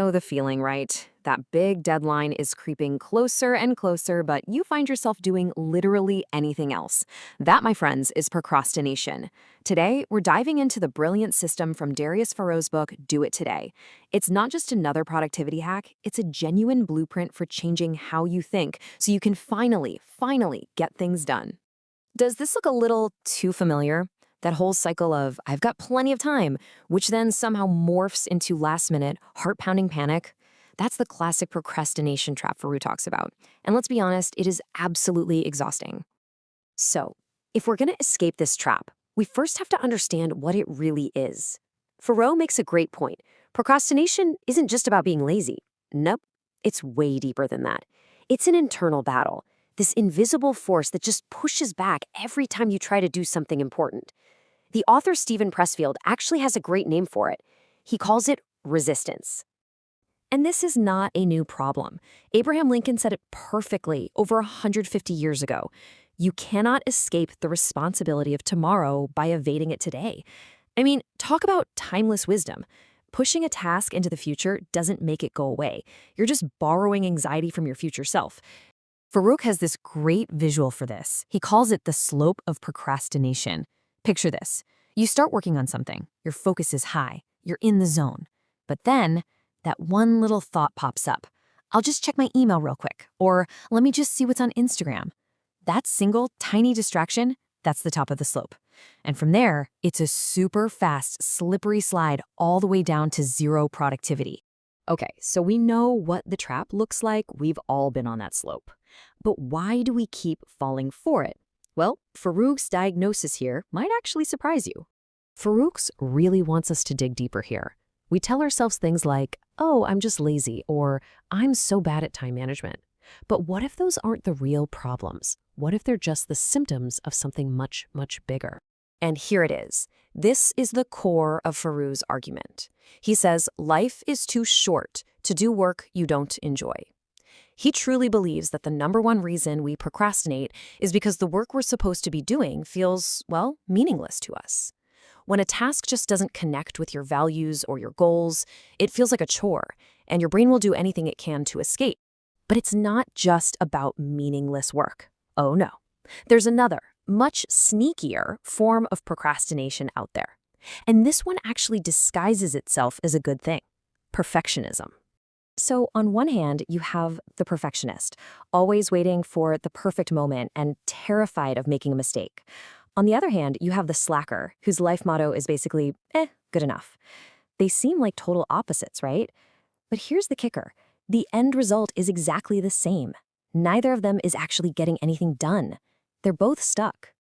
know the feeling, right? That big deadline is creeping closer and closer, but you find yourself doing literally anything else. That, my friends, is procrastination. Today, we're diving into the brilliant system from Darius Foroux's book, Do It Today. It's not just another productivity hack, it's a genuine blueprint for changing how you think so you can finally get things done. Does this look a little too familiar? That whole cycle of, I've got plenty of time, which then somehow morphs into last-minute, heart-pounding panic? That's the classic procrastination trap Foroux talks about. And let's be honest, it is absolutely exhausting. So, if we're going to escape this trap, we first have to understand what it really is. Foroux makes a great point. Procrastination isn't just about being lazy. Nope, it's way deeper than that. It's an internal battle, this invisible force that just pushes back every time you try to do something important. The author Stephen Pressfield actually has a great name for it. He calls it resistance. And this is not a new problem. Abraham Lincoln said it perfectly over 150 years ago. You cannot escape the responsibility of tomorrow by evading it today. I mean, talk about timeless wisdom. Pushing a task into the future doesn't make it go away. You're just borrowing anxiety from your future self. Foroux has this great visual for this. He calls it the slope of procrastination. Picture this. You start working on something. Your focus is high. You're in the zone. But then, that one little thought pops up. I'll just check my email real quick. Or let me just see what's on Instagram. That single, tiny distraction, that's the top of the slope. And from there, it's a super fast, slippery slide all the way down to zero productivity. Okay, so we know what the trap looks like. We've all been on that slope. But why do we keep falling for it? Well, Foroux's diagnosis here might actually surprise you. Foroux really wants us to dig deeper here. We tell ourselves things like, oh, I'm just lazy, or I'm so bad at time management. But what if those aren't the real problems? What if they're just the symptoms of something much, much bigger? And here it is. This is the core of Foroux's argument. He says, life is too short to do work you don't enjoy. He truly believes that the number one reason we procrastinate is because the work we're supposed to be doing feels, well, meaningless to us. When a task just doesn't connect with your values or your goals, it feels like a chore, and your brain will do anything it can to escape. But it's not just about meaningless work. Oh no. There's another, much sneakier form of procrastination out there. And this one actually disguises itself as a good thing: perfectionism. So on one hand, you have the perfectionist, always waiting for the perfect moment and terrified of making a mistake. On the other hand, you have the slacker, whose life motto is basically, good enough. They seem like total opposites, right? But here's the kicker. The end result is exactly the same. Neither of them is actually getting anything done. They're both stuck.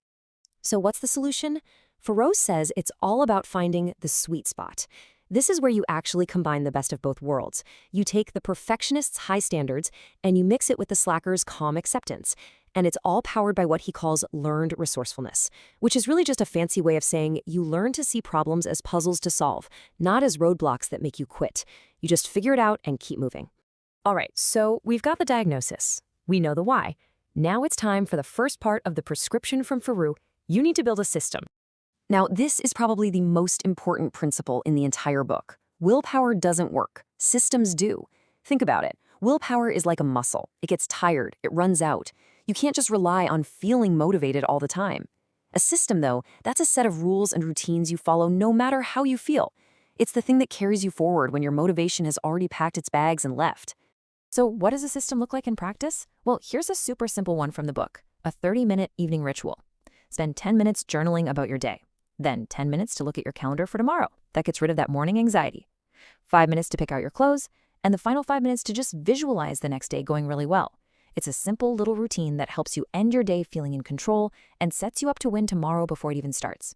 So what's the solution? Foroux says it's all about finding the sweet spot. This is where you actually combine the best of both worlds. You take the perfectionist's high standards and you mix it with the slacker's calm acceptance. And it's all powered by what he calls learned resourcefulness, which is really just a fancy way of saying you learn to see problems as puzzles to solve, not as roadblocks that make you quit. You just figure it out and keep moving. All right, so we've got the diagnosis. We know the why. Now it's time for the first part of the prescription from Foroux. You need to build a system. Now, this is probably the most important principle in the entire book. Willpower doesn't work. Systems do. Think about it. Willpower is like a muscle. It gets tired. It runs out. You can't just rely on feeling motivated all the time. A system, though, that's a set of rules and routines you follow no matter how you feel. It's the thing that carries you forward when your motivation has already packed its bags and left. So what does a system look like in practice? Well, here's a super simple one from the book, a 30-minute evening ritual. Spend 10 minutes journaling about your day. Then 10 minutes to look at your calendar for tomorrow. That gets rid of that morning anxiety. 5 minutes to pick out your clothes, and the final 5 minutes to just visualize the next day going really well. It's a simple little routine that helps you end your day feeling in control and sets you up to win tomorrow before it even starts.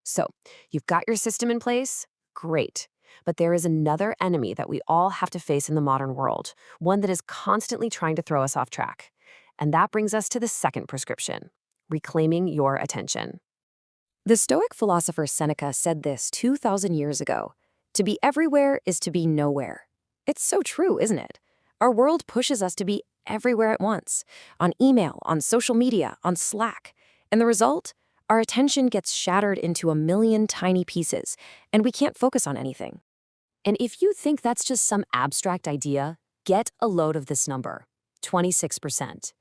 So, you've got your system in place? Great. But there is another enemy that we all have to face in the modern world, one that is constantly trying to throw us off track. And that brings us to the second prescription: reclaiming your attention. The Stoic philosopher Seneca said this 2,000 years ago: to be everywhere is to be nowhere. It's so true, isn't it? Our world pushes us to be everywhere at once, on email, on social media, on Slack. And the result? Our attention gets shattered into a million tiny pieces, and we can't focus on anything. And if you think that's just some abstract idea, get a load of this number: 26%.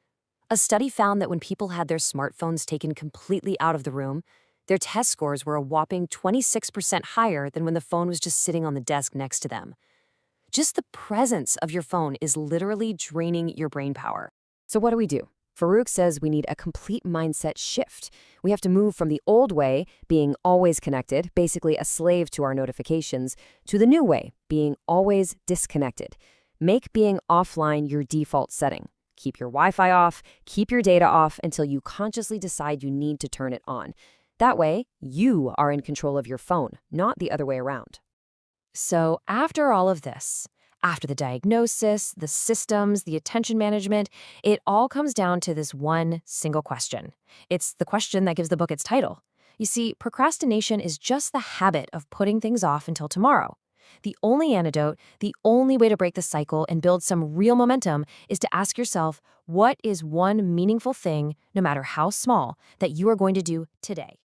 A study found that when people had their smartphones taken completely out of the room, their test scores were a whopping 26% higher than when the phone was just sitting on the desk next to them. Just the presence of your phone is literally draining your brain power. So what do? Foroux says we need a complete mindset shift. We have to move from the old way, being always connected, basically a slave to our notifications, to the new way, being always disconnected. Make being offline your default setting. Keep your Wi-Fi off, keep your data off until you consciously decide you need to turn it on. That way, you are in control of your phone, not the other way around. So after all of this, after the diagnosis, the systems, the attention management, it all comes down to this one single question. It's the question that gives the book its title. You see, procrastination is just the habit of putting things off until tomorrow. The only antidote, the only way to break the cycle and build some real momentum is to ask yourself, what is one meaningful thing, no matter how small, that you are going to do today?